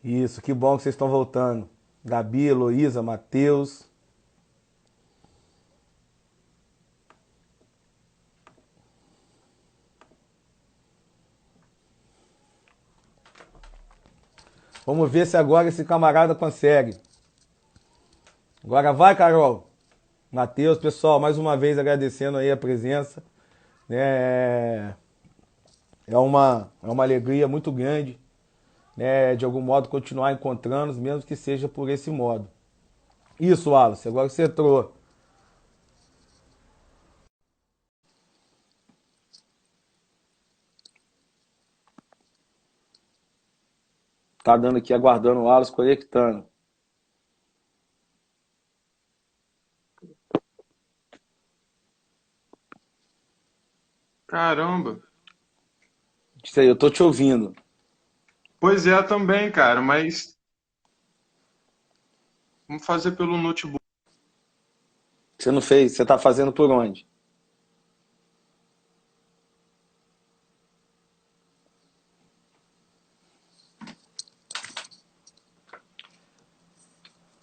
Isso, que bom que vocês estão voltando. Gabi, Heloísa, Matheus. Vamos ver se agora esse camarada consegue. Agora vai, Carol. Matheus, pessoal, mais uma vez agradecendo aí a presença. É, é uma alegria muito grande, né, de algum modo continuar encontrando, mesmo que seja por esse modo. Isso, Wallace, agora que você entrou. Tá dando aqui, aguardando o Wallace conectando. Caramba. Isso aí, eu tô te ouvindo. Pois é, também, cara, mas vamos fazer pelo notebook. Você não fez, você tá fazendo por onde?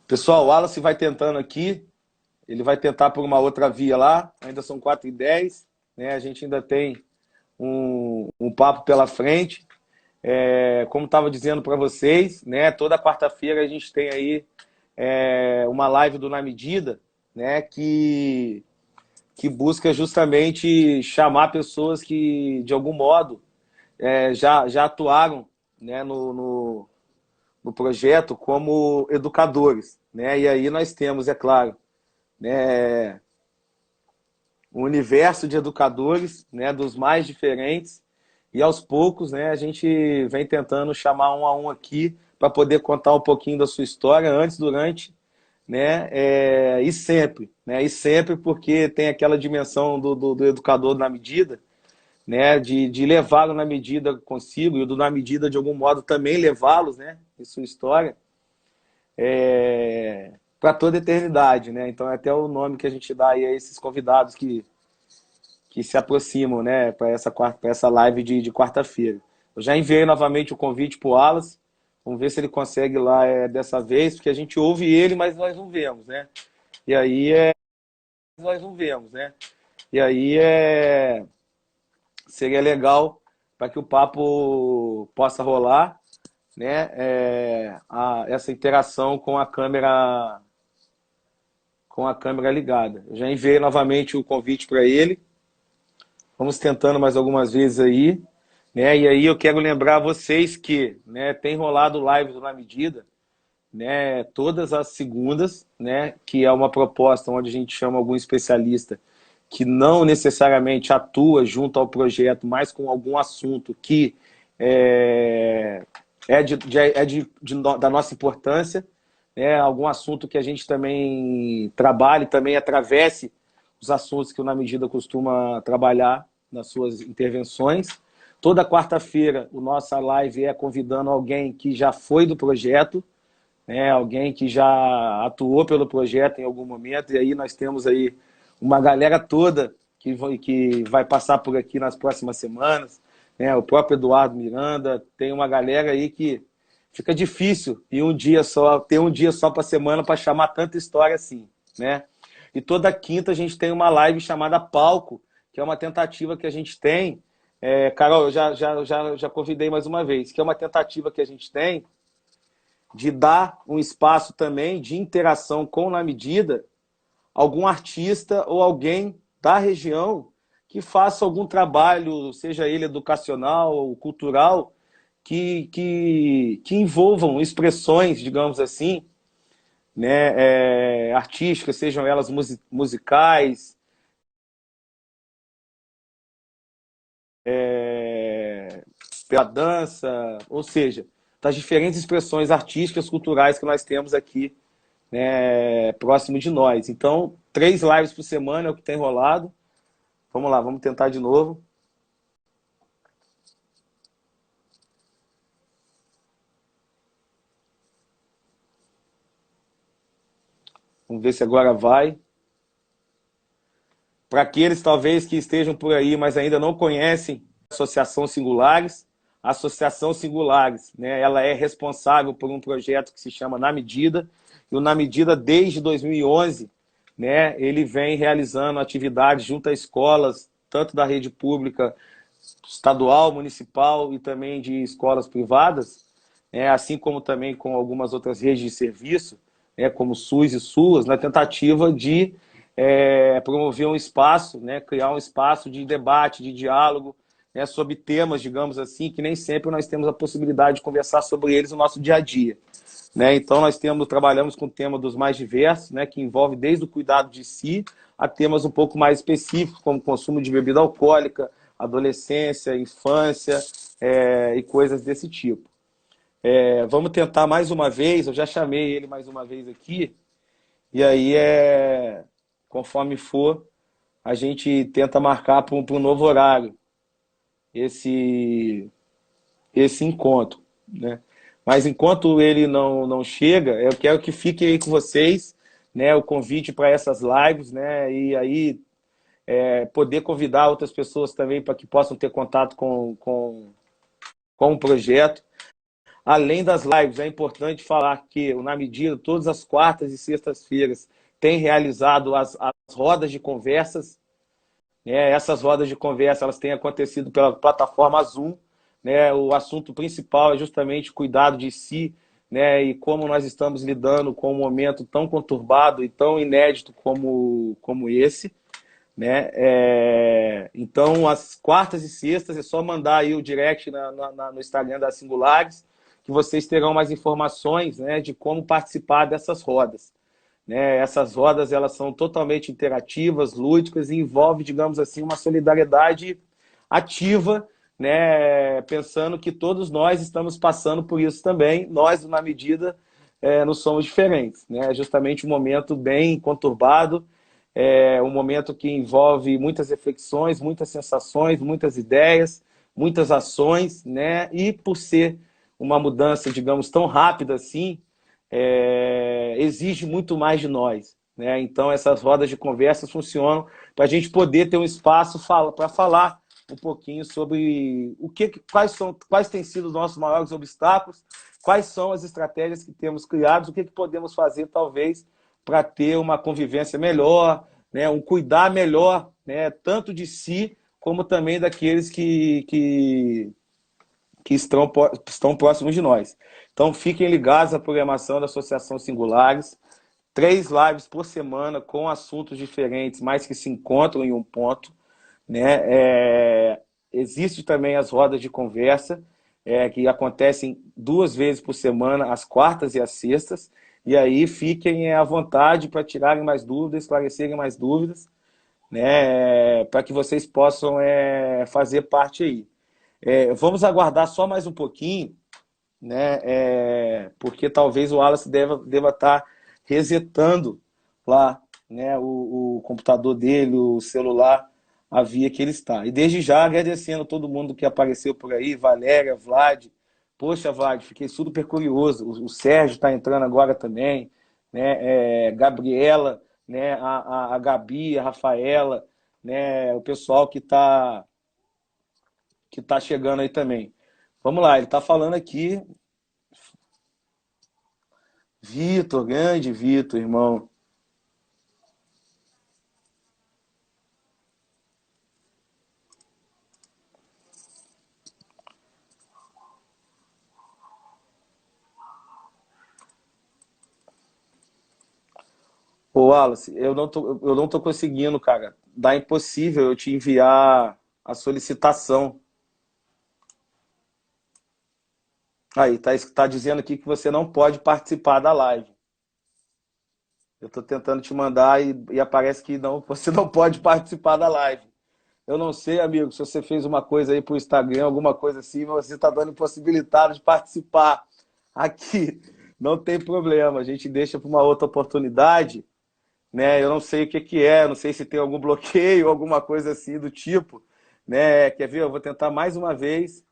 Pessoal, o Wallace vai tentando aqui. Ele vai tentar por uma outra via lá. Ainda são 4h10, né? A gente ainda tem um papo pela frente. Como estava dizendo para vocês, né? Toda quarta-feira a gente tem aí uma live do Na Medida, né? Que busca justamente chamar pessoas que, de algum modo, já atuaram, né? No projeto como educadores, né? E aí nós temos, é claro, né, um universo de educadores, né, dos mais diferentes, e aos poucos, né, a gente vem tentando chamar um a um aqui para poder contar um pouquinho da sua história antes, durante, né, e sempre porque tem aquela dimensão do educador na medida, né, de levá-lo na medida consigo e o do na medida de algum modo também levá-los, né, em sua história, para toda a eternidade, né? Então é até o nome que a gente dá aí a esses convidados que se aproximam, né, para essa live de quarta-feira. Eu já enviei novamente o convite para o Wallace. Vamos ver se ele consegue lá dessa vez, porque a gente ouve ele, mas nós não vemos, né? E aí nós não vemos, né? E aí seria legal para que o papo possa rolar, né? Essa interação com a câmera ligada. Eu já enviei novamente o convite para ele. Vamos tentando mais algumas vezes aí, né? E aí eu quero lembrar vocês que, né, tem rolado live do Na Medida, né, todas as segundas, né, que é uma proposta onde a gente chama algum especialista que não necessariamente atua junto ao projeto, mas com algum assunto que é, da nossa importância, né, algum assunto que a gente também trabalhe, também atravesse os assuntos que o Na Medida costuma trabalhar nas suas intervenções. Toda quarta-feira, a nossa live é convidando alguém que já foi do projeto, né, alguém que já atuou pelo projeto em algum momento, e aí nós temos aí uma galera toda que vai passar por aqui nas próximas semanas, né, o próprio Eduardo Miranda, tem uma galera aí que fica difícil e ter um dia só para semana para chamar tanta história assim, né? E toda quinta a gente tem uma live chamada Palco, que é uma tentativa que a gente tem. Carol, eu já convidei mais uma vez, que é uma tentativa que a gente tem de dar um espaço também de interação com Na Medida algum artista ou alguém da região que faça algum trabalho, seja ele educacional ou cultural, que envolvam expressões, digamos assim, né, artísticas, sejam elas musicais, pela dança, ou seja, das diferentes expressões artísticas, culturais que nós temos aqui, né, próximo de nós. Então, 3 lives por semana é o que tem rolado. Vamos lá, vamos tentar de novo. Vamos ver se agora vai. Para aqueles talvez que estejam por aí, mas ainda não conhecem a Associação Singulares, a Associação Singulares, né, ela é responsável por um projeto que se chama Na Medida, e o Na Medida, desde 2011, né, ele vem realizando atividades junto a escolas, tanto da rede pública, estadual, municipal e também de escolas privadas, né, assim como também com algumas outras redes de serviço, né, como SUS e SUAS, na tentativa de promover um espaço, né, criar um espaço de debate, de diálogo, né, sobre temas, digamos assim, que nem sempre nós temos a possibilidade de conversar sobre eles no nosso dia a dia. Né? Então, trabalhamos com o tema dos mais diversos, né, que envolve desde o cuidado de si a temas um pouco mais específicos, como consumo de bebida alcoólica, adolescência, infância e coisas desse tipo. Vamos tentar mais uma vez, eu já chamei ele mais uma vez aqui, e aí, conforme for, a gente tenta marcar para um novo horário esse encontro, né? Mas enquanto ele não chega, eu quero que fique aí com vocês, né, o convite para essas lives, né, e aí poder convidar outras pessoas também para que possam ter contato com o projeto. Além das lives, é importante falar que o Na Medida, todas as quartas e sextas-feiras, tem realizado as rodas de conversas, né? Essas rodas de conversa elas têm acontecido pela plataforma Zoom, né? O assunto principal é justamente cuidado de si, né? E como nós estamos lidando com um momento tão conturbado e tão inédito como esse. Né? Então, as quartas e sextas é só mandar aí o direct no Instagram da Singulares, que vocês terão mais informações, né, de como participar dessas rodas. Né? Essas rodas elas são totalmente interativas, lúdicas e envolvem, digamos assim, uma solidariedade ativa, né? Pensando que todos nós estamos passando por isso também. Nós, na medida, não somos diferentes. Né? É justamente um momento bem conturbado, um momento que envolve muitas reflexões, muitas sensações, muitas ideias, muitas ações, né? E por ser uma mudança, digamos, tão rápida assim, exige muito mais de nós. Né? Então, essas rodas de conversas funcionam para a gente poder ter um espaço para falar um pouquinho sobre quais têm sido os nossos maiores obstáculos, quais são as estratégias que temos criadas, o que podemos fazer, talvez, para ter uma convivência melhor, né? Um cuidar melhor, né? Tanto de si, como também daqueles que estão próximos de nós. Então, fiquem ligados à programação da Associação Singulares. 3 lives por semana com assuntos diferentes, mas que se encontram em um ponto. Né? Existe também as rodas de conversa, que acontecem 2 vezes por semana, às quartas e às sextas. E aí fiquem à vontade para tirarem mais dúvidas, esclarecerem mais dúvidas, né? Para que vocês possam fazer parte aí. Vamos aguardar só mais um pouquinho, né? Porque talvez o Wallace deva estar resetando lá, né? O computador dele, o celular, a via que ele está. E desde já agradecendo a todo mundo que apareceu por aí, Valéria, Vlad. Poxa, Vlad, fiquei super curioso. O Sérgio está entrando agora também, né? Gabriela, né? A Gabi, a Rafaela, né? O pessoal que tá chegando aí também. Vamos lá, ele está falando aqui. Vitor, grande Vitor, irmão. Ô, Wallace, eu não tô conseguindo, cara. Dá impossível eu te enviar a solicitação. Aí, tá dizendo aqui que você não pode participar da live. Eu tô tentando te mandar e aparece que não, você não pode participar da live. Eu não sei, amigo, se você fez uma coisa aí pro Instagram, alguma coisa assim, mas você está dando impossibilitado de participar aqui. Não tem problema, a gente deixa para uma outra oportunidade, né? Eu não sei o que que é, não sei se tem algum bloqueio, alguma coisa assim do tipo, né? Quer ver? Eu vou tentar mais uma vez.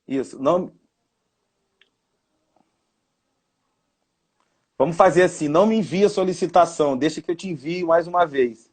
Isso. Não, vamos fazer assim, não me envia a solicitação, deixa que eu te envio mais uma vez.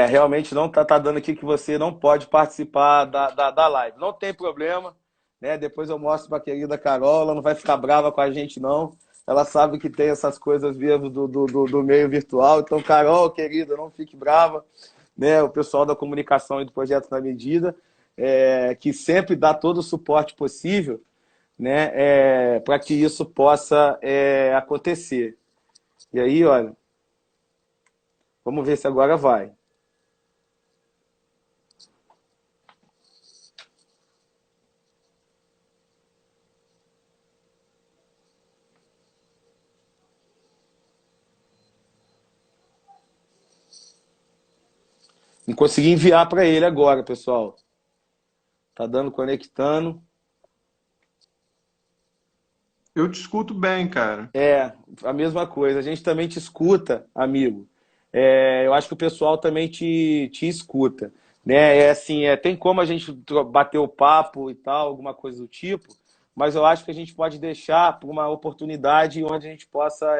Realmente não tá dando aqui que você não pode participar da live. Não tem problema, né? Depois eu mostro para a querida Carol, ela não vai ficar brava com a gente, não. Ela sabe que tem essas coisas mesmo do meio virtual. Então, Carol, querida, não fique brava, né? O pessoal da comunicação e do Projeto Na Medida, que sempre dá todo o suporte possível, né? Para que isso possa acontecer. E aí, olha, vamos ver se agora vai. Não consegui enviar para ele agora, pessoal. Tá dando conectando. Eu te escuto bem, cara. A mesma coisa. A gente também te escuta, amigo. Eu acho que o pessoal também te escuta. Né? Assim, tem como a gente bater o papo e tal, alguma coisa do tipo, mas eu acho que a gente pode deixar para uma oportunidade onde a gente possa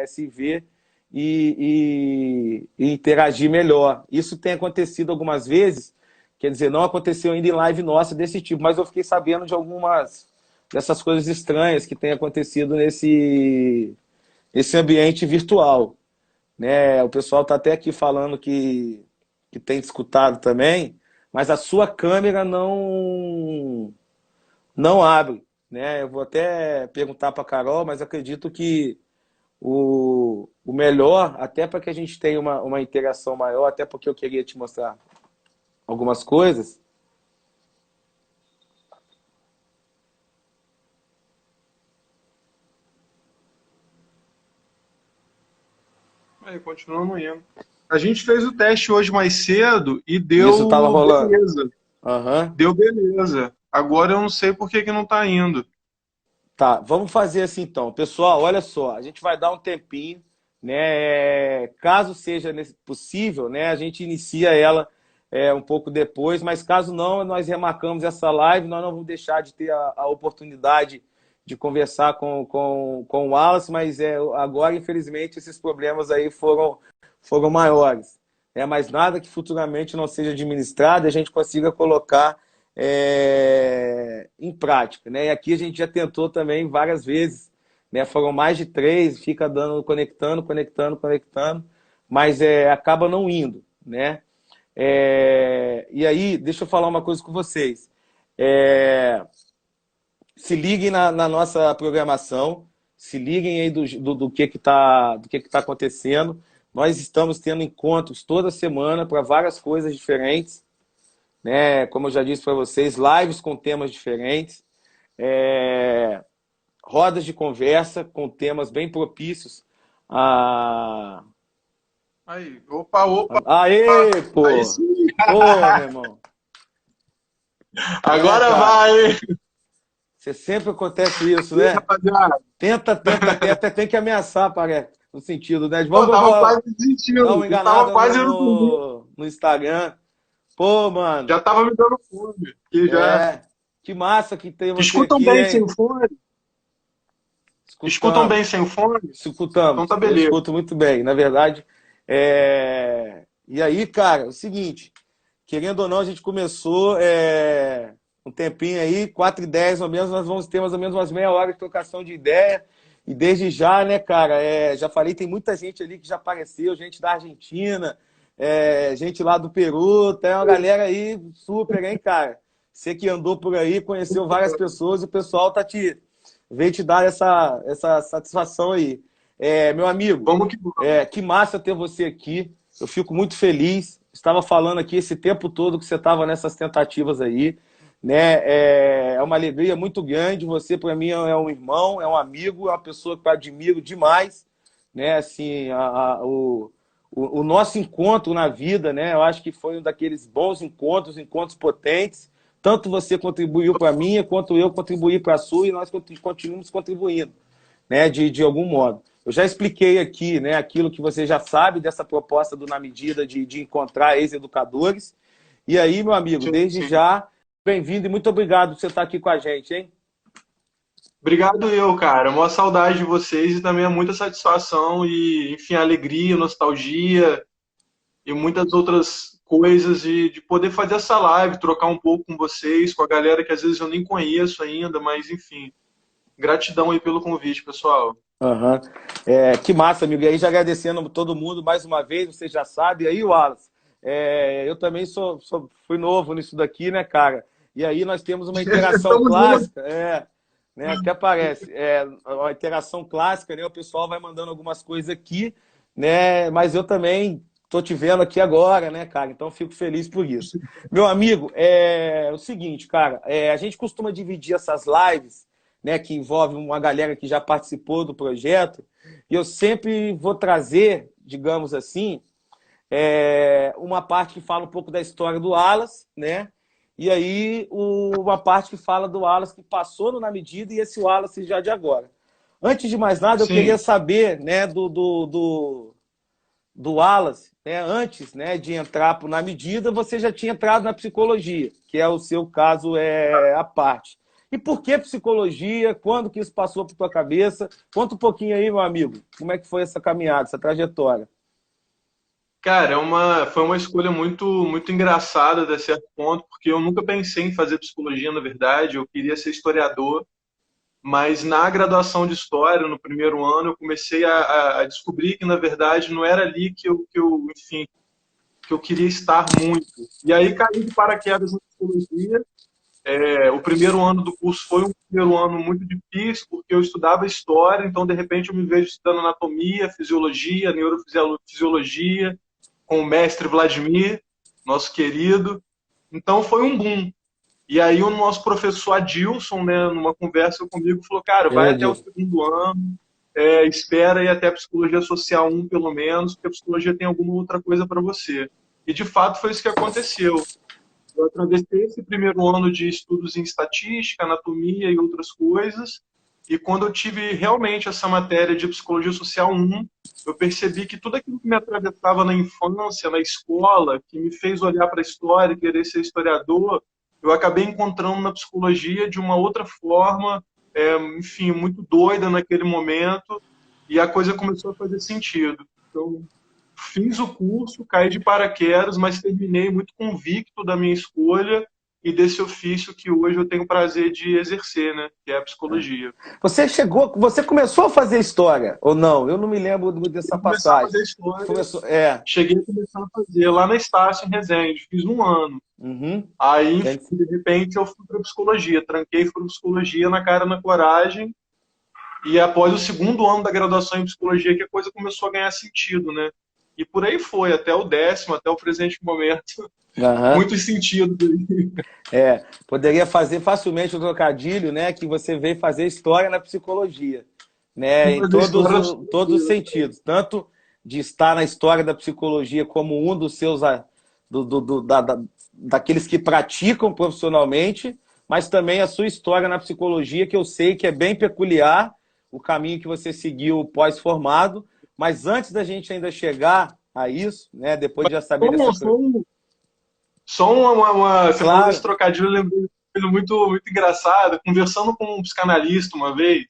se ver e interagir melhor. Isso tem acontecido algumas vezes, quer dizer, não aconteceu ainda em live nossa desse tipo, mas eu fiquei sabendo de algumas dessas coisas estranhas que têm acontecido nesse ambiente virtual, né? O pessoal está até aqui falando que tem escutado também, mas a sua câmera não abre, né? Eu vou até perguntar para a Carol, mas acredito que o melhor, até para que a gente tenha uma interação maior, até porque eu queria te mostrar algumas coisas. Aí, continuamos indo. A gente fez o teste hoje mais cedo e Isso estava deu rolando. beleza. Aham. Deu beleza. Agora eu não sei por que que não tá indo. Tá, vamos fazer assim então. Pessoal, olha só, a gente vai dar um tempinho, né? Caso seja possível, né? A gente inicia ela um pouco depois, mas caso não, nós remarcamos essa live, nós não vamos deixar de ter a oportunidade de conversar com o Wallace, mas agora, infelizmente, esses problemas aí foram maiores. Mas nada que futuramente não seja administrado e a gente consiga colocar em prática, né? E aqui a gente já tentou também várias vezes, né? Foram mais de 3, fica dando, conectando, mas acaba não indo, né? E aí, deixa eu falar uma coisa com vocês. Se liguem na nossa programação, se liguem aí do que tá acontecendo. Nós estamos tendo encontros toda semana para várias coisas diferentes, né? Como eu já disse para vocês, lives com temas diferentes, rodas de conversa com temas bem propícios a... Aí, opa, opa. Aê, Aí pô! sim. Pô, meu irmão! Agora Cara, vai. você sempre acontece isso, E aí, né? rapaziada? Tenta, tem que ameaçar, parece, no sentido, né? Pô, Vamos tava quase dar desistindo. uma Eu tava enganada quase indo dormir. no Instagram. Pô, mano, Já tava me dando fome. Que já. que massa que tem você Escutam aqui, bem sem hein? fone? Escutam bem Escutamos. sem fone? Então Escutamos, tá eu beleza. escuto muito bem. Na verdade, e aí, cara, é o seguinte, querendo ou não, a gente começou um tempinho aí, 4h10 ou menos, nós vamos ter mais ou menos umas meia hora de trocação de ideia. E desde já, né, cara, já falei, tem muita gente ali que já apareceu, gente da Argentina, gente lá do Peru, tem uma galera aí super, hein, cara? Você que andou por aí, conheceu várias pessoas, e o pessoal veio te dar essa satisfação aí. Meu amigo, Vamos que vamos. que massa ter você aqui. Eu fico muito feliz. Estava falando aqui esse tempo todo que você estava nessas tentativas aí, né? É uma alegria muito grande. Você, para mim, é um irmão, é um amigo, é uma pessoa que eu admiro demais, né? Assim, o nosso encontro na vida, né? Eu acho que foi um daqueles bons encontros potentes. Tanto você contribuiu para a minha, quanto eu contribuí para a sua, e nós continuamos contribuindo, né, de algum modo. Eu já expliquei aqui, né, aquilo que você já sabe dessa proposta do Na Medida de encontrar ex-educadores. E aí, meu amigo, Sim, desde sim. já, bem-vindo e muito obrigado por você estar aqui com a gente, hein? Obrigado eu, cara. Uma saudade de vocês e também é muita satisfação e, enfim, alegria, nostalgia e muitas outras coisas de poder fazer essa live, trocar um pouco com vocês, com a galera que às vezes eu nem conheço ainda, mas enfim. Gratidão aí pelo convite, pessoal. Uhum. Que massa, amigo. E aí, já agradecendo todo mundo mais uma vez, você já sabe. E aí, Wallace, eu também fui novo nisso daqui, né, cara? E aí nós temos uma interação Estamos juntos. clássica, né, que aparece. Uma interação clássica, né? O pessoal vai mandando algumas coisas aqui, né? Mas eu também tô te vendo aqui agora, né, cara? Então fico feliz por isso. Meu amigo, é o seguinte, cara, a gente costuma dividir essas lives, né, que envolve uma galera que já participou do projeto, e eu sempre vou trazer, digamos assim, uma parte que fala um pouco da história do Wallace, né? E aí uma parte que fala do Wallace que passou no Na Medida e esse Wallace já de agora. Antes de mais nada, eu queria Sim. saber, né, do Wallace, né, antes, né, de entrar pro Na Medida, você já tinha entrado na psicologia, que é o seu caso à parte. E por que psicologia? Quando que isso passou por tua cabeça? Conta um pouquinho aí, meu amigo. Como é que foi essa caminhada, essa trajetória? Cara, foi uma escolha muito engraçada até certo ponto, porque eu nunca pensei em fazer psicologia, na verdade, eu queria ser historiador, mas na graduação de História, no primeiro ano, eu comecei a descobrir que, na verdade, não era ali enfim, que eu queria estar muito. E aí caí de paraquedas na psicologia. O primeiro ano do curso foi um primeiro ano muito difícil, porque eu estudava História, então, de repente, eu me vejo estudando anatomia, fisiologia, neurofisiologia, com o mestre Vladimir, nosso querido. Então foi um boom. E aí o nosso professor Adilson, né, numa conversa comigo, falou, cara, vai até o Edilson. segundo ano, espera ir até a Psicologia Social 1, pelo menos, porque a Psicologia tem alguma outra coisa para você. E de fato foi isso que aconteceu. Eu atravessei esse primeiro ano de estudos em estatística, anatomia e outras coisas, e quando eu tive realmente essa matéria de Psicologia Social 1, eu percebi que tudo aquilo que me atravessava na infância, na escola, que me fez olhar para a história e querer ser historiador, eu acabei encontrando na psicologia de uma outra forma, enfim, muito doida naquele momento, e a coisa começou a fazer sentido. Então, fiz o curso, caí de paraquedas, mas terminei muito convicto da minha escolha e desse ofício que hoje eu tenho o prazer de exercer, né? Que é a psicologia. Você começou a fazer história, ou não? Eu não me lembro dessa Eu começar a passagem. fazer história, Começou, cheguei a começar a fazer lá na Estácio, em Resende, fiz um ano. Uhum. Aí, enfim, Gente, de repente, eu fui para psicologia, tranquei fui para psicologia na cara, na coragem, e após o segundo ano da graduação em psicologia que a coisa começou a ganhar sentido, né? E por aí foi, até o 10º, até o presente momento, aham. muitos sentidos aí. Poderia fazer facilmente o trocadilho, né, que você veio fazer história na psicologia, né, em Fazer história todos os sentidos, tanto de estar na história da psicologia como um dos seus, daqueles que praticam profissionalmente, mas também a sua história na psicologia, que eu sei que é bem peculiar, o caminho que você seguiu pós-formado, mas antes da gente ainda chegar a isso, né, depois de já saber dessa... Só você falou desse Claro. trocadilho, eu lembrei de uma coisa muito engraçada. Conversando com um psicanalista uma vez,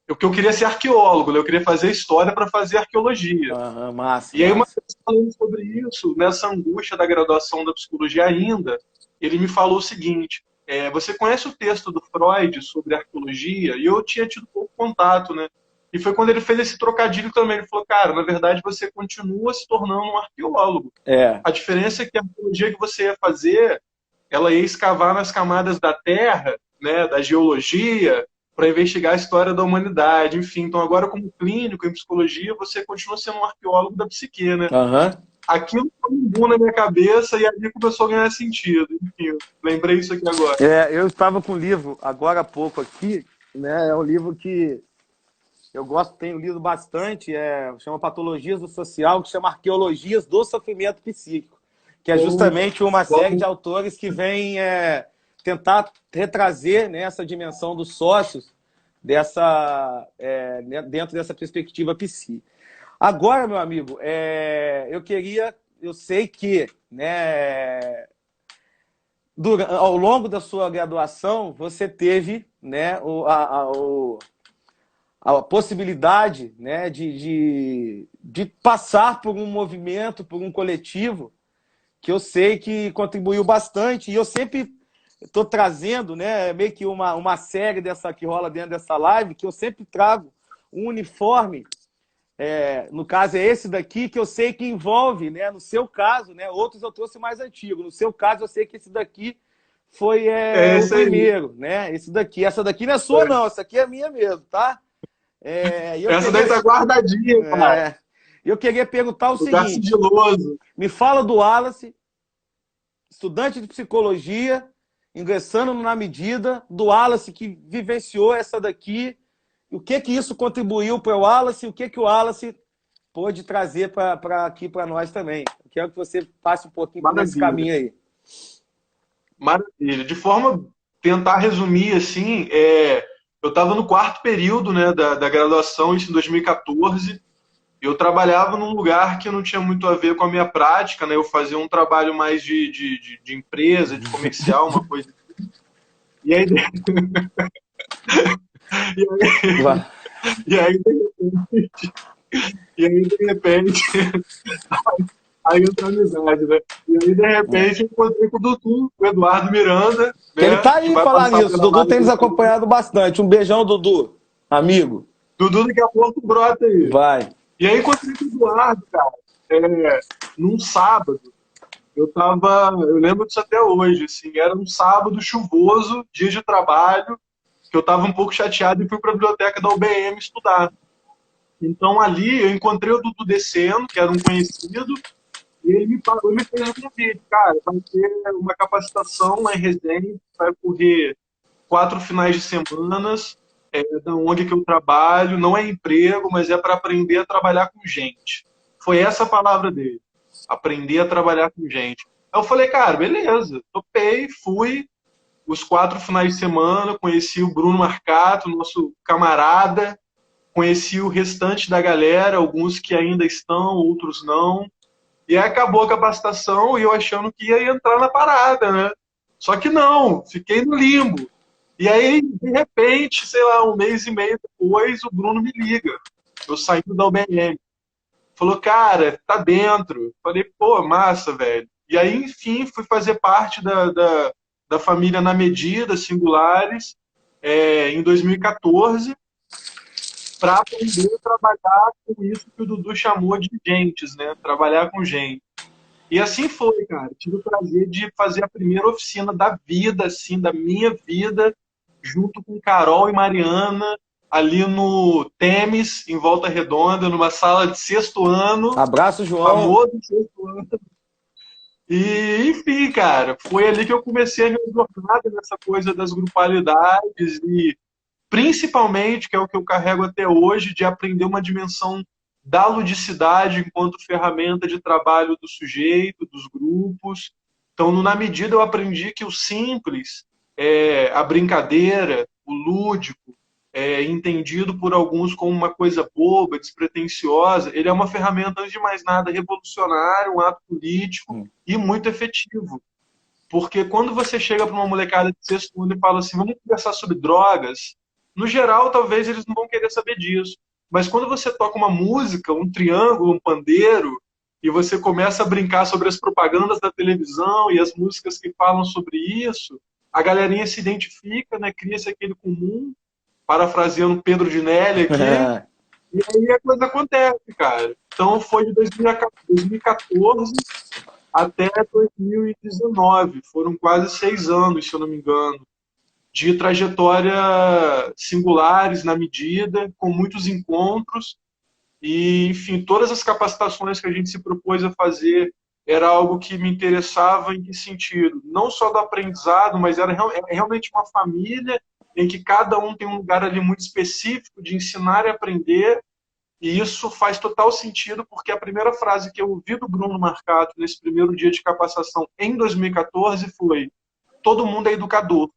eu queria ser arqueólogo, né? Eu queria fazer história para fazer arqueologia. Aham, massa, E aí, uma massa. vez falando sobre isso, nessa angústia da graduação da psicologia ainda, ele me falou o seguinte: você conhece o texto do Freud sobre arqueologia? E eu tinha tido pouco contato, né? E foi quando ele fez esse trocadilho também. Ele falou, cara, na verdade você continua se tornando um arqueólogo. É, A diferença é que a arqueologia que você ia fazer, ela ia escavar nas camadas da terra, né, da geologia, para investigar a história da humanidade, enfim. Então, agora, como clínico em psicologia, você continua sendo um arqueólogo da psique, né? aham. Aquilo foi um boom na minha cabeça e ali começou a ganhar sentido. Enfim, eu lembrei isso aqui agora. Eu estava com um livro agora há pouco aqui, né? É um livro que eu gosto, tenho lido bastante, chama Patologias do Social, que chama Arqueologias do Sofrimento Psíquico, que é justamente uma série de autores que vem tentar retrazer, né, essa dimensão dos sócios dentro dessa perspectiva psi. Agora, meu amigo, eu sei que, né, ao longo da sua graduação, você teve, né, a possibilidade, né, de passar por um movimento, por um coletivo, que eu sei que contribuiu bastante. E eu sempre estou trazendo, né, meio que uma série dessa que rola dentro dessa live, que eu sempre trago um uniforme. No caso é esse daqui, que eu sei que envolve, né, no seu caso, né, outros eu trouxe mais antigo. No seu caso, eu sei que esse daqui foi É o esse aí. primeiro, né? Esse daqui. Essa daqui não é sua, não. Essa aqui é minha mesmo, tá? E eu Essa queria, daí tá guardadinha, cara. eu queria perguntar o Lugar seguinte: sigiloso. me fala do Wallace, estudante de psicologia, ingressando na medida, do Wallace que vivenciou essa daqui, o que isso contribuiu para o Wallace, o que o Wallace pôde trazer aqui para nós também. Eu quero que você passe um pouquinho por esse Maravilha. caminho aí. Maravilha. De forma tentar resumir, assim, eu estava no quarto período, né, da graduação, isso em 2014. Eu trabalhava num lugar que não tinha muito a ver com a minha prática, né? Eu fazia um trabalho mais de empresa, de comercial, uma coisa assim. E aí, Vai. e aí, de repente, e aí, de repente, aí entra a amizade, né? E aí, de repente, eu encontrei com o Dudu, o Eduardo Miranda, Que ele né? tá Que aí vai falar passar nisso. O pela Dudu tem nos live. acompanhado bastante. Um beijão, Dudu, amigo. Dudu daqui a pouco brota aí. Vai. E aí encontrei com o Eduardo, cara, num sábado. Eu lembro disso até hoje, assim, era um sábado chuvoso, dia de trabalho, que eu estava um pouco chateado e fui para a biblioteca da UBM estudar. Então ali eu encontrei o Dudu descendo, que era um conhecido, e ele me parou e me fez um convite. Cara, vai ter uma capacitação lá em Resende, vai ocorrer 4 finais de semanas, da ONG que eu trabalho, não é emprego, mas é para aprender a trabalhar com gente. Foi essa a palavra dele, aprender a trabalhar com gente. Aí eu falei, cara, beleza, topei, fui, os 4 finais de semana, conheci o Bruno Marcato, nosso camarada, conheci o restante da galera, alguns que ainda estão, outros não, e aí acabou a capacitação e eu achando que ia entrar na parada, né? Só que não, fiquei no limbo. E aí, de repente, sei lá, um mês e meio depois, o Bruno me liga. Eu saindo da UBM. Falou, cara, tá dentro. Falei, pô, massa, velho. E aí, enfim, fui fazer parte da família Na Medida, Singulares, em 2014, para aprender a trabalhar com isso que o Dudu chamou de gentes, né? Trabalhar com gente. E assim foi, cara. Tive o prazer de fazer a primeira oficina da vida, assim, da minha vida, junto com Carol e Mariana, ali no Temes, em Volta Redonda, numa sala de sexto ano, Abraço, João. famoso sexto ano. E, enfim, cara, foi ali que eu comecei a minha jornada nessa coisa das grupalidades e, principalmente, que é o que eu carrego até hoje, de aprender uma dimensão da ludicidade enquanto ferramenta de trabalho do sujeito, dos grupos. Então, na medida eu aprendi que o simples, a brincadeira, o lúdico, entendido por alguns como uma coisa boba, despretensiosa, ele é uma ferramenta, antes de mais nada, revolucionária, um ato político e muito efetivo. Porque quando você chega para uma molecada de sexto ano e fala assim, vamos conversar sobre drogas, no geral, talvez eles não vão querer saber disso. Mas quando você toca uma música, um triângulo, um pandeiro, e você começa a brincar sobre as propagandas da televisão e as músicas que falam sobre isso, a galerinha se identifica, né? Cria-se aquele comum, parafraseando Pedro de Nelly aqui, e aí a coisa acontece, cara. Então foi de 2014 até 2019. Foram quase 6 anos, se eu não me engano, de trajetória singulares na medida, com muitos encontros. E, enfim, todas as capacitações que a gente se propôs a fazer era algo que me interessava em que sentido? Não só do aprendizado, mas era realmente uma família em que cada um tem um lugar ali muito específico de ensinar e aprender. E isso faz total sentido, porque a primeira frase que eu ouvi do Bruno Marcato nesse primeiro dia de capacitação em 2014 foi: todo mundo é educador.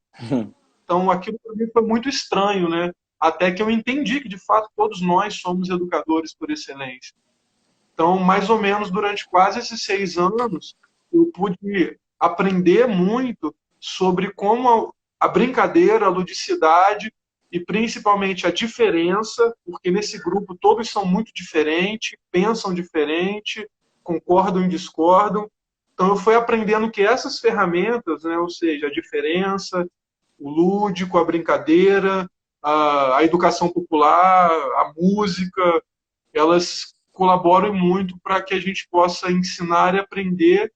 Então aquilo para mim foi muito estranho, né? Até que eu entendi que de fato todos nós somos educadores por excelência. Então, mais ou menos durante quase esses 6 anos, eu pude aprender muito sobre como a brincadeira, a ludicidade e principalmente a diferença, porque nesse grupo todos são muito diferentes, pensam diferente, concordam e discordam. Então eu fui aprendendo que essas ferramentas, né, ou seja, a diferença, o lúdico, a brincadeira, a educação popular, a música, elas colaboram muito para que a gente possa ensinar e aprender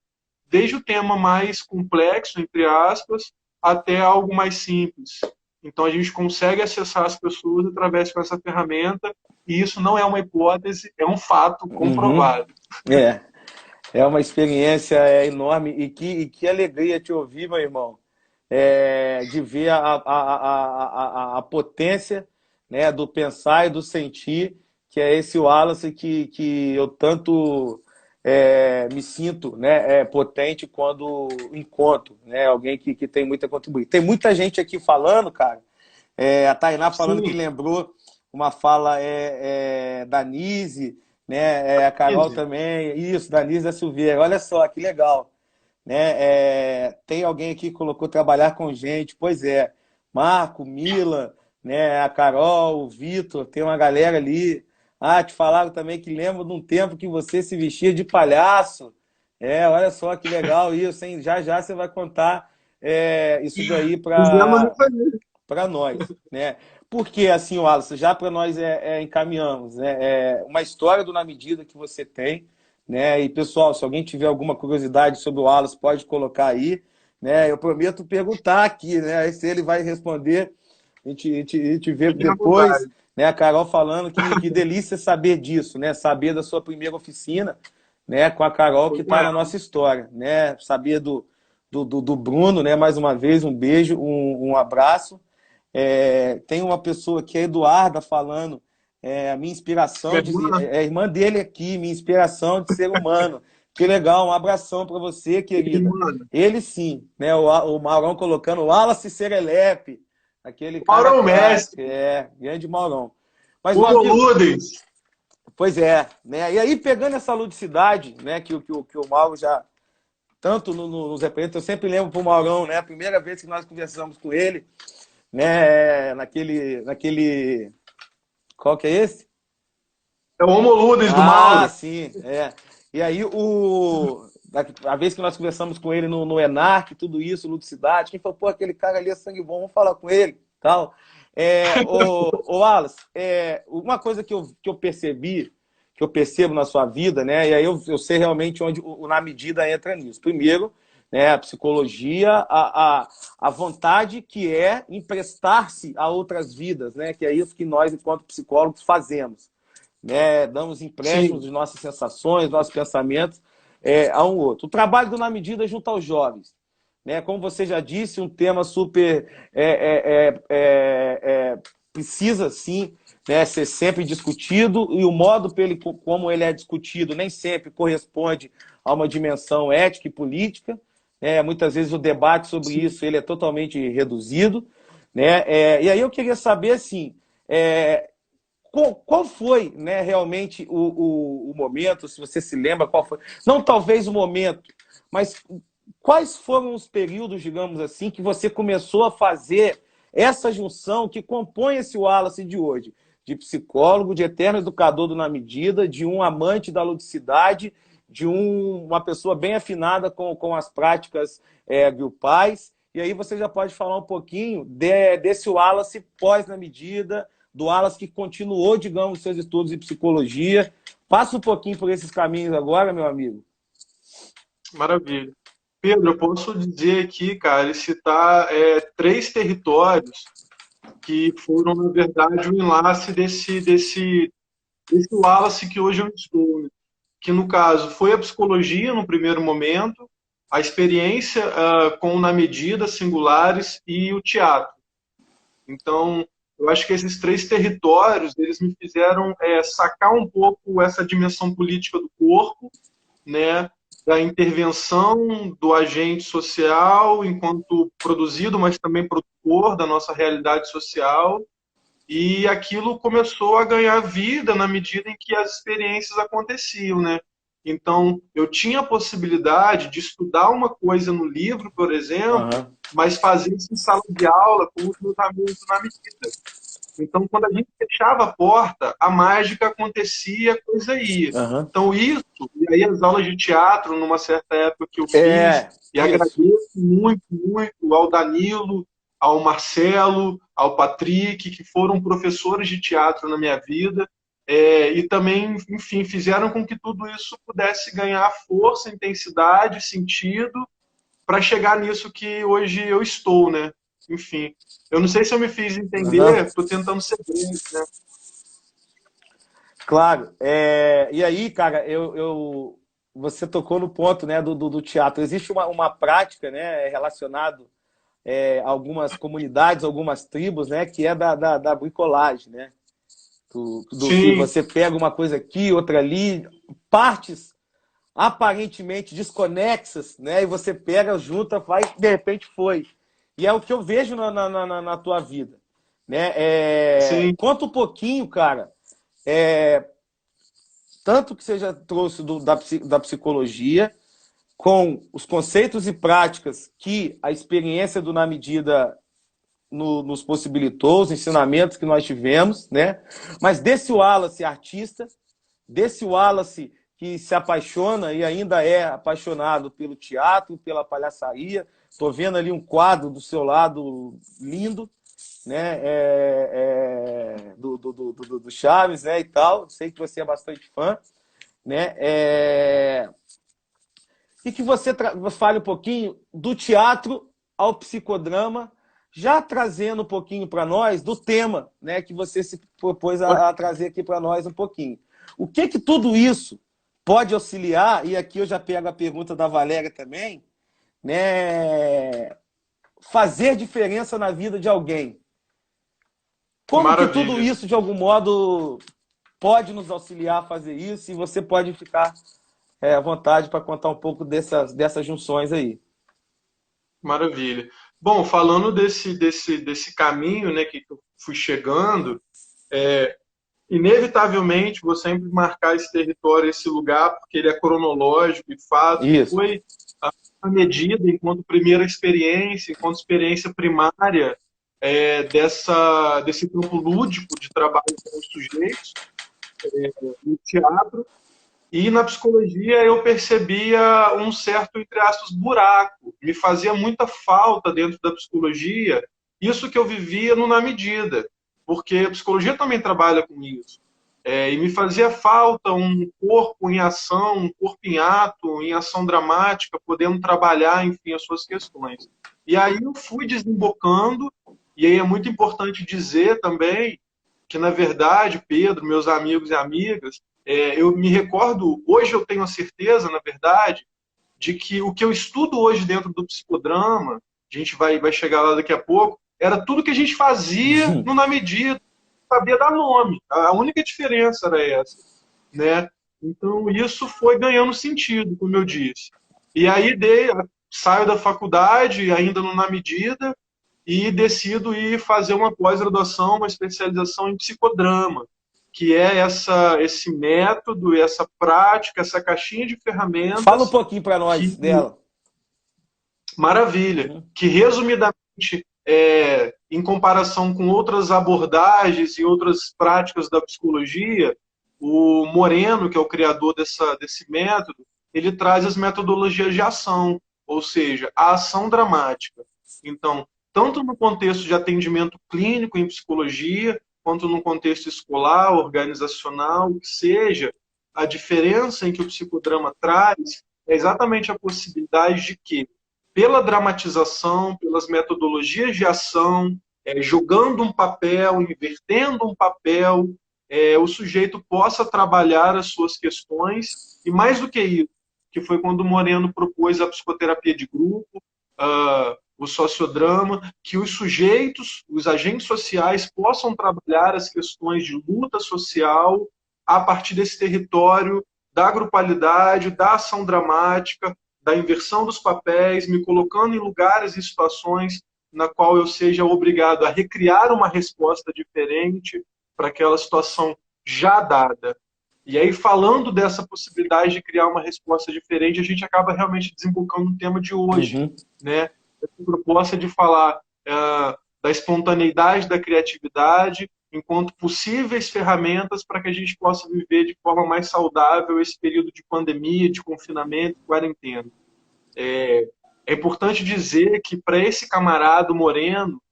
desde o tema mais complexo, entre aspas, até algo mais simples. Então, a gente consegue acessar as pessoas através dessa ferramenta, e isso não é uma hipótese, é um fato comprovado. É, é uma experiência enorme e que alegria te ouvir, meu irmão, de ver a potência, né, do pensar e do sentir, que é esse Wallace que eu tanto me sinto, né, potente quando encontro, né, alguém que tem muito a contribuir. Tem muita gente aqui falando, cara. A Tainá falando que Sim, lembrou uma fala da Nise, né? A Carol Izzy, também, isso, da Nise da Silveira. Olha só, que legal. Né? Tem alguém aqui que colocou trabalhar com gente, pois é. Marco, Mila, né? A Carol, o Vitor, tem uma galera ali. Ah, te falaram também que lembro de um tempo que você se vestia de palhaço. Olha só que legal isso, hein? Já já você vai contar isso daí fizemos isso aí. para nós, né? Porque, assim, Wallace, já para nós encaminhamos, né? Uma história do Na Medida que você tem, né? E, pessoal, se alguém tiver alguma curiosidade sobre o Wallace, pode colocar aí, né? Eu prometo perguntar aqui, né? Aí se ele vai responder, a gente vê Fiquem à depois, vontade. né? A Carol falando que delícia saber disso, né? Saber da sua primeira oficina, né? Com a Carol que Foi com está na ela. nossa história, né? Saber do Bruno, né? Mais uma vez, um beijo, um abraço. Tem uma pessoa aqui, a Eduarda, falando, a minha inspiração, Minha irmã, é a irmã dele aqui, minha inspiração de ser humano. Que legal, um abração para você, querida. irmã. Ele sim, né? O Maurão colocando o Wallace Serelepe, aquele cara Mauro clássico, Mestre, grande Maurão. Mas, meu Hugo amigo, Ludens. pois é, né? E aí, pegando essa ludicidade, né, que o Mauro já tanto nos representa, eu sempre lembro pro Maurão, né? A primeira vez que nós conversamos com ele, né? Naquele. Qual que é esse? É o Homo Ludens do Ah, Mauro. sim, E aí, a vez que nós conversamos com ele no Enarc, tudo isso, Ludicidade, quem falou, pô, aquele cara ali é sangue bom, vamos falar com ele, tal. O Wallace, uma coisa que eu percebi, que eu percebo na sua vida, né? E aí eu sei realmente onde Na Medida entra nisso. Primeiro, né, a psicologia, a vontade que é emprestar-se a outras vidas, né? Que é isso que nós, enquanto psicólogos, fazemos, né? Damos empréstimos Sim, de nossas sensações, nossos pensamentos a um outro. O trabalho do Na Medida junto aos jovens, né? Como você já disse, um tema super precisa sim, né, ser sempre discutido, e o modo como ele é discutido nem sempre corresponde a uma dimensão ética e política. Muitas vezes o debate sobre sim. isso ele é totalmente reduzido, né? E aí eu queria saber assim, qual foi, né, realmente o momento, se você se lembra qual foi, não talvez o momento, mas quais foram os períodos, digamos assim, que você começou a fazer essa junção que compõe esse Wallace de hoje, de psicólogo, de eterno educador do Na Medida, de um amante da ludicidade, de uma pessoa bem afinada com as práticas grupais. E aí você já pode falar um pouquinho desse Wallace pós-Na Medida, do Wallace que continuou, digamos, seus estudos em psicologia. Passa um pouquinho por esses caminhos agora, meu amigo. Maravilha. Pedro, eu posso dizer aqui, cara, e citar três territórios que foram, na verdade, o enlace desse Wallace que hoje eu estou, né? Que, no caso, foi a psicologia no primeiro momento, a experiência com Na Medida, Singulares e o teatro. Então, eu acho que esses três territórios, eles me fizeram sacar um pouco essa dimensão política do corpo, né, da intervenção do agente social enquanto produzido, mas também produtor da nossa realidade social. E aquilo começou a ganhar vida na medida em que as experiências aconteciam, né? Então, eu tinha a possibilidade de estudar uma coisa no livro, por exemplo, Aham. mas fazer isso em sala de aula com os meus amigos na medida. Então, quando a gente fechava a porta, a mágica acontecia, a coisa ia. Aham. Então, isso, e aí as aulas de teatro, numa certa época que eu fiz, É, e isso. agradeço muito, muito ao Danilo, ao Marcelo, ao Patrick, que foram professores de teatro na minha vida, e também, enfim, fizeram com que tudo isso pudesse ganhar força, intensidade, sentido, para chegar nisso que hoje eu estou, né? Enfim, eu não sei se eu me fiz Aham. entender, estou tentando ser breve, né? Claro. E aí, cara, você tocou no ponto, né, do teatro. Existe uma prática, né, relacionado a algumas comunidades, algumas tribos, né, que é da bricolagem, né? Do que Sim, você pega uma coisa aqui, outra ali, partes aparentemente desconexas, né? E você pega, junta, faz, de repente foi. E é o que eu vejo na tua vida, né? sim. Conta um pouquinho, cara, é, tanto que você já trouxe da psicologia, com os conceitos e práticas que a experiência do Na Medida nos possibilitou, os ensinamentos que nós tivemos, né? Mas desse Wallace artista, desse Wallace que se apaixona e ainda é apaixonado pelo teatro, pela palhaçaria. Estou vendo ali um quadro do seu lado lindo, né? Do Chaves, né? E tal. Sei que você é bastante fã, né? E que você fale um pouquinho do teatro ao psicodrama, já trazendo um pouquinho para nós do tema, né, que você se propôs a trazer aqui para nós um pouquinho. O que tudo isso pode auxiliar, e aqui eu já pego a pergunta da Valéria também, né, fazer diferença na vida de alguém. Como que tudo Maravilha. isso, de algum modo, pode nos auxiliar a fazer isso, e você pode ficar à vontade para contar um pouco dessas junções aí. Maravilha. Bom, falando desse caminho, né, que eu fui chegando, inevitavelmente vou sempre marcar esse território, esse lugar, porque ele é cronológico e fato. Isso. Foi a medida, enquanto primeira experiência, enquanto experiência primária desse campo lúdico de trabalho com os sujeitos no teatro. E na psicologia eu percebia um certo, entre aspas, buraco. Me fazia muita falta dentro da psicologia isso que eu vivia no Na Medida, porque a psicologia também trabalha com isso. E me fazia falta um corpo em ação, um corpo em ato, em ação dramática, podendo trabalhar, enfim, as suas questões. E aí eu fui desembocando, e aí é muito importante dizer também que, na verdade, Pedro, meus amigos e amigas, eu me recordo, hoje eu tenho a certeza, na verdade, de que o que eu estudo hoje dentro do psicodrama, a gente vai chegar lá daqui a pouco, era tudo que a gente fazia no Na Medida, sabia dar nome. A única diferença era essa, né? Então, isso foi ganhando sentido, como eu disse. E aí saio da faculdade, ainda no Na Medida, e decido ir fazer uma pós-graduação, uma especialização em psicodrama, que é esse método, essa prática, essa caixinha de Fala um ferramentas pouquinho para nós que, dela. maravilha, Uhum. que resumidamente, em comparação com outras abordagens e outras práticas da psicologia, o Moreno, que é o criador desse método, ele traz as metodologias de ação, ou seja, a ação dramática. Então, tanto no contexto de atendimento clínico em psicologia, quanto no contexto escolar, organizacional, que seja, a diferença em que o psicodrama traz é exatamente a possibilidade de que, pela dramatização, pelas metodologias de ação, jogando um papel, invertendo um papel, o sujeito possa trabalhar as suas questões, e mais do que isso, que foi quando o Moreno propôs a psicoterapia de grupo, o sociodrama, que os sujeitos, os agentes sociais possam trabalhar as questões de luta social a partir desse território da grupalidade, da ação dramática, da inversão dos papéis, me colocando em lugares e situações na qual eu seja obrigado a recriar uma resposta diferente para aquela situação já dada. E aí, falando dessa possibilidade de criar uma resposta diferente, a gente acaba realmente desembocando no tema de hoje, Uhum. né? Essa proposta de falar da espontaneidade, da criatividade, enquanto possíveis ferramentas para que a gente possa viver de forma mais saudável esse período de pandemia, de confinamento, quarentena. É importante dizer que para esse camarada moreno,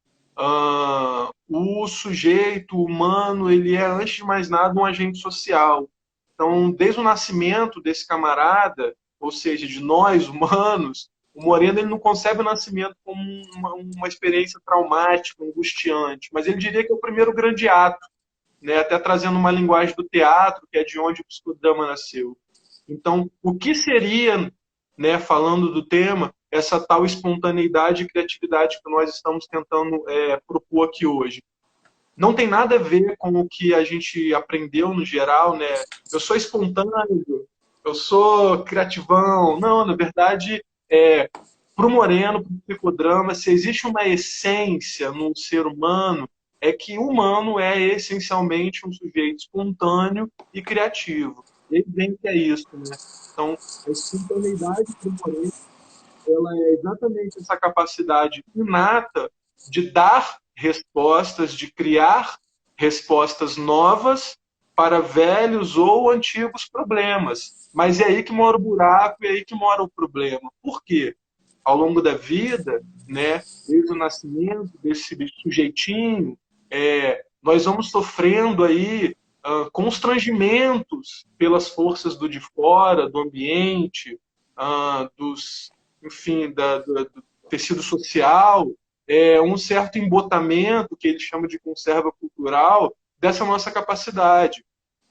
o sujeito humano, ele é, antes de mais nada, um agente social. Então, desde o nascimento desse camarada, ou seja, de nós, humanos, o moreno ele não concebe o nascimento como uma experiência traumática, angustiante, mas ele diria que é o primeiro grande ato, né? Até trazendo uma linguagem do teatro, que é de onde o psicodrama nasceu. Então, o que seria, né, falando do tema, essa tal espontaneidade e criatividade que nós estamos tentando propor aqui hoje? Não tem nada a ver com o que a gente aprendeu no geral, né? Eu sou espontâneo, eu sou criativão. Não, na verdade, para o moreno, para o psicodrama, se existe uma essência no ser humano, é que o humano é essencialmente um sujeito espontâneo e criativo. Evidente que é isso, né? Então, a espontaneidade para o moreno, ela é exatamente essa capacidade inata de dar respostas, de criar respostas novas para velhos ou antigos problemas. Mas é aí que mora o buraco, é aí que mora o problema. Por quê? Ao longo da vida, né, desde o nascimento desse sujeitinho, nós vamos sofrendo aí constrangimentos pelas forças do de fora, do ambiente, enfim, do tecido social, um certo embotamento, que ele chama de conserva cultural, dessa nossa capacidade.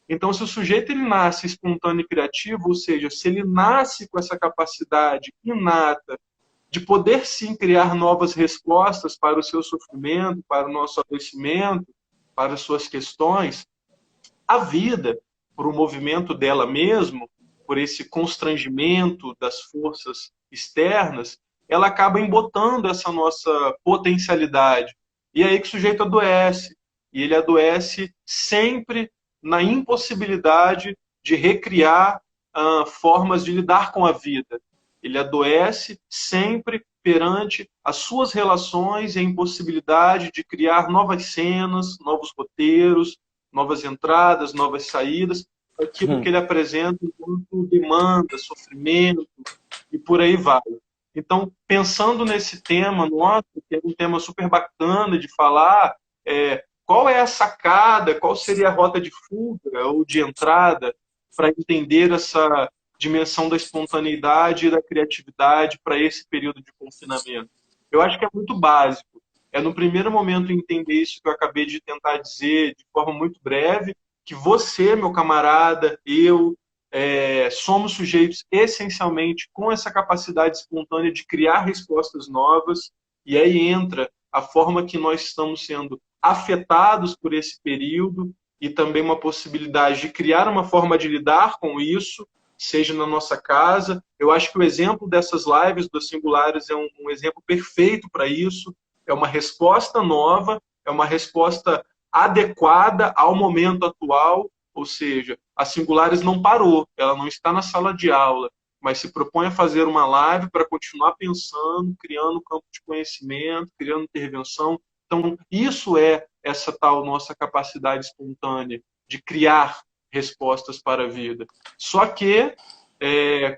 Então, se o sujeito ele nasce espontâneo e criativo, ou seja, se ele nasce com essa capacidade inata de poder sim criar novas respostas para o seu sofrimento, para o nosso adoecimento, para as suas questões, a vida, por um movimento dela mesmo, por esse constrangimento das forças externas, ela acaba embotando essa nossa potencialidade. E é aí que o sujeito adoece. E ele adoece sempre na impossibilidade de recriar formas de lidar com a vida. Ele adoece sempre perante as suas relações e a impossibilidade de criar novas cenas, novos roteiros, novas entradas, novas saídas, aquilo que ele apresenta enquanto demanda, sofrimento e por aí vai. Então, pensando nesse tema nosso, que é um tema super bacana de falar, qual é a sacada, qual seria a rota de fuga ou de entrada para entender essa dimensão da espontaneidade e da criatividade para esse período de confinamento? Eu acho que é muito básico. É no primeiro momento entender isso que eu acabei de tentar dizer de forma muito breve, que você, meu camarada, eu, somos sujeitos essencialmente com essa capacidade espontânea de criar respostas novas, e aí entra a forma que nós estamos sendo afetados por esse período e também uma possibilidade de criar uma forma de lidar com isso, seja na nossa casa. Eu acho que o exemplo dessas lives dos Singulares é um exemplo perfeito para isso. É uma resposta nova, é uma resposta adequada ao momento atual, ou seja, a Singulares não parou, ela não está na sala de aula, mas se propõe a fazer uma live para continuar pensando, criando campo de conhecimento, criando intervenção. Então, isso é essa tal nossa capacidade espontânea de criar respostas para a vida. Só que,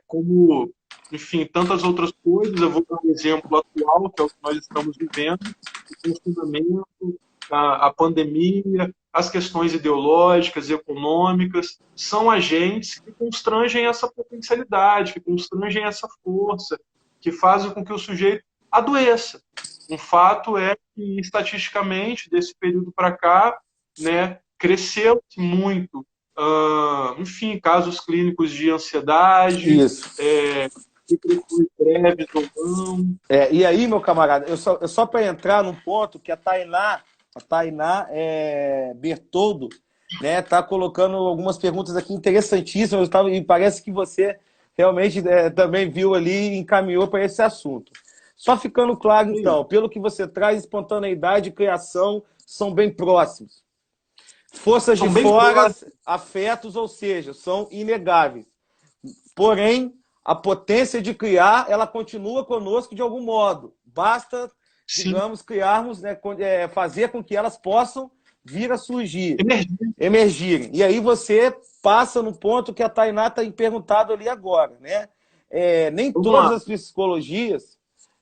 como, enfim, tantas outras coisas, eu vou dar um exemplo atual, que é o que nós estamos vivendo, o confinamento, a pandemia, as questões ideológicas, econômicas, são agentes que constrangem essa potencialidade, que constrangem essa força, que fazem com que o sujeito adoeça. Um fato é que, estatisticamente, desse período para cá, né, cresceu muito, enfim, casos clínicos de ansiedade, depressões breves ou não. E aí, meu camarada, só para entrar num ponto que a Tainá Bertoldo, né, tá colocando algumas perguntas aqui interessantíssimas, e parece que você realmente também viu ali e encaminhou para esse assunto. Só ficando claro, então, pelo que você traz, espontaneidade e criação são bem próximos. Forças de fora, afetos, ou seja, são inegáveis. Porém, a potência de criar, ela continua conosco de algum modo. Basta, digamos, criarmos, né, fazer com que elas possam vir a surgir, Emergir. emergirem. E aí você passa no ponto que a Tainá está perguntado ali agora, né? Nem Vamos todas lá. as psicologias,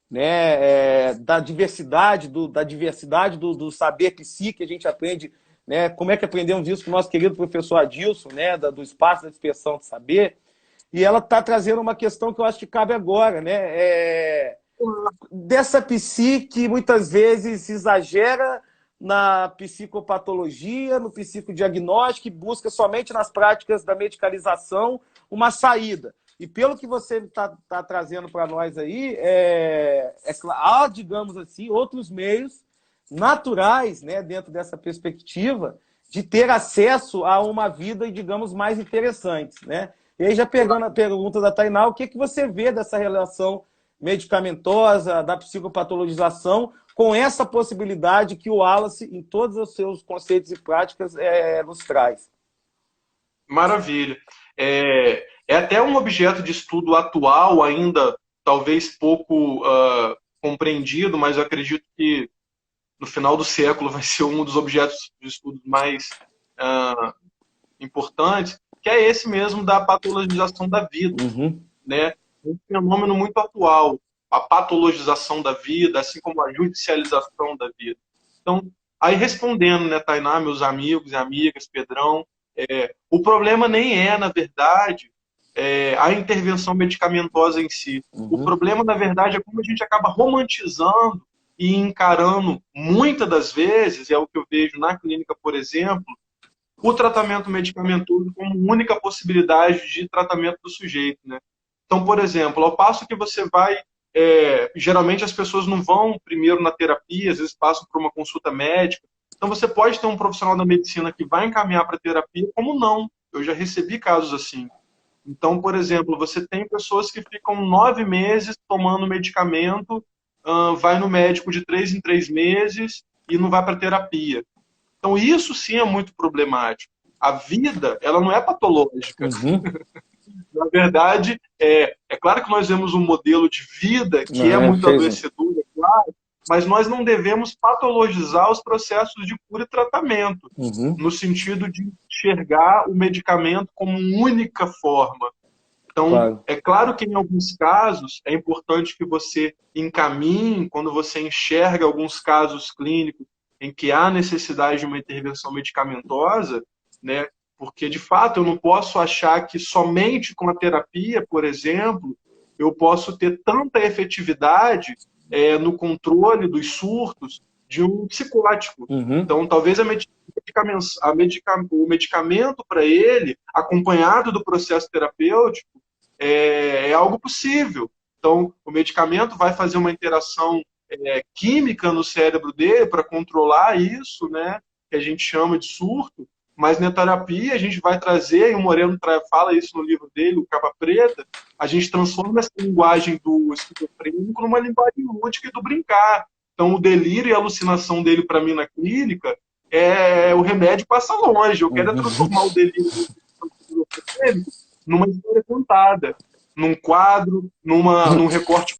né, da diversidade do saber psi que a gente aprende, né, como é que aprendemos isso com o nosso querido professor Adilson, né, do espaço da dispersão de saber, e ela está trazendo uma questão que eu acho que cabe agora, né, dessa psi que muitas vezes exagera na psicopatologia, no psicodiagnóstico, e busca somente nas práticas da medicalização uma saída. E pelo que você está trazendo para nós aí, há, digamos assim, outros meios naturais, né, dentro dessa perspectiva, de ter acesso a uma vida, digamos, mais interessante, né? E aí, já pegando a pergunta da Tainá, o que você vê dessa relação medicamentosa, da psicopatologização, com essa possibilidade que o Wallace, em todos os seus conceitos e práticas, nos traz? Maravilha. É até um objeto de estudo atual, ainda talvez pouco compreendido, mas eu acredito que no final do século vai ser um dos objetos de estudo mais importantes, que é esse mesmo da patologização da vida. Uhum. Né? Um fenômeno muito atual, a patologização da vida, assim como a judicialização da vida. Então, aí respondendo, né, Tainá, meus amigos e amigas, Pedrão, o problema nem é, na verdade, a intervenção medicamentosa em si. O problema, na verdade, é como a gente acaba romantizando e encarando, muitas das vezes, é o que eu vejo na clínica, por exemplo, o tratamento medicamentoso como única possibilidade de tratamento do sujeito, né? Então, por exemplo, ao passo que você vai... geralmente as pessoas não vão primeiro na terapia, às vezes passam por uma consulta médica. Então você pode ter um profissional da medicina que vai encaminhar para terapia, como não. Eu já recebi casos assim. Então, por exemplo, você tem pessoas que ficam 9 meses tomando medicamento, vai no médico de 3 em 3 meses e não vai para terapia. Então isso sim é muito problemático. A vida, ela não é patológica. Uhum. Na verdade, é claro que nós vemos um modelo de vida que é muito adoecedor, é claro, mas nós não devemos patologizar os processos de cura e tratamento, no sentido de enxergar o medicamento como única forma. Então, claro. É claro que em alguns casos é importante que você encaminhe, quando você enxerga alguns casos clínicos em que há necessidade de uma intervenção medicamentosa, né? Porque, de fato, eu não posso achar que somente com a terapia, por exemplo, eu posso ter tanta efetividade no controle dos surtos de um psicótico. Então, talvez o medicamento para ele, acompanhado do processo terapêutico, é algo possível. Então, o medicamento vai fazer uma interação química no cérebro dele para controlar isso, né, que a gente chama de surto. Mas na terapia a gente vai trazer, e o Moreno fala isso no livro dele, o Capa Preta, a gente transforma essa linguagem do esquizofrênico numa linguagem lúdica e do brincar. Então o delírio e a alucinação dele para mim na clínica, o remédio passa longe. Eu quero transformar o delírio esquizofrênico numa história contada, num quadro, num recorte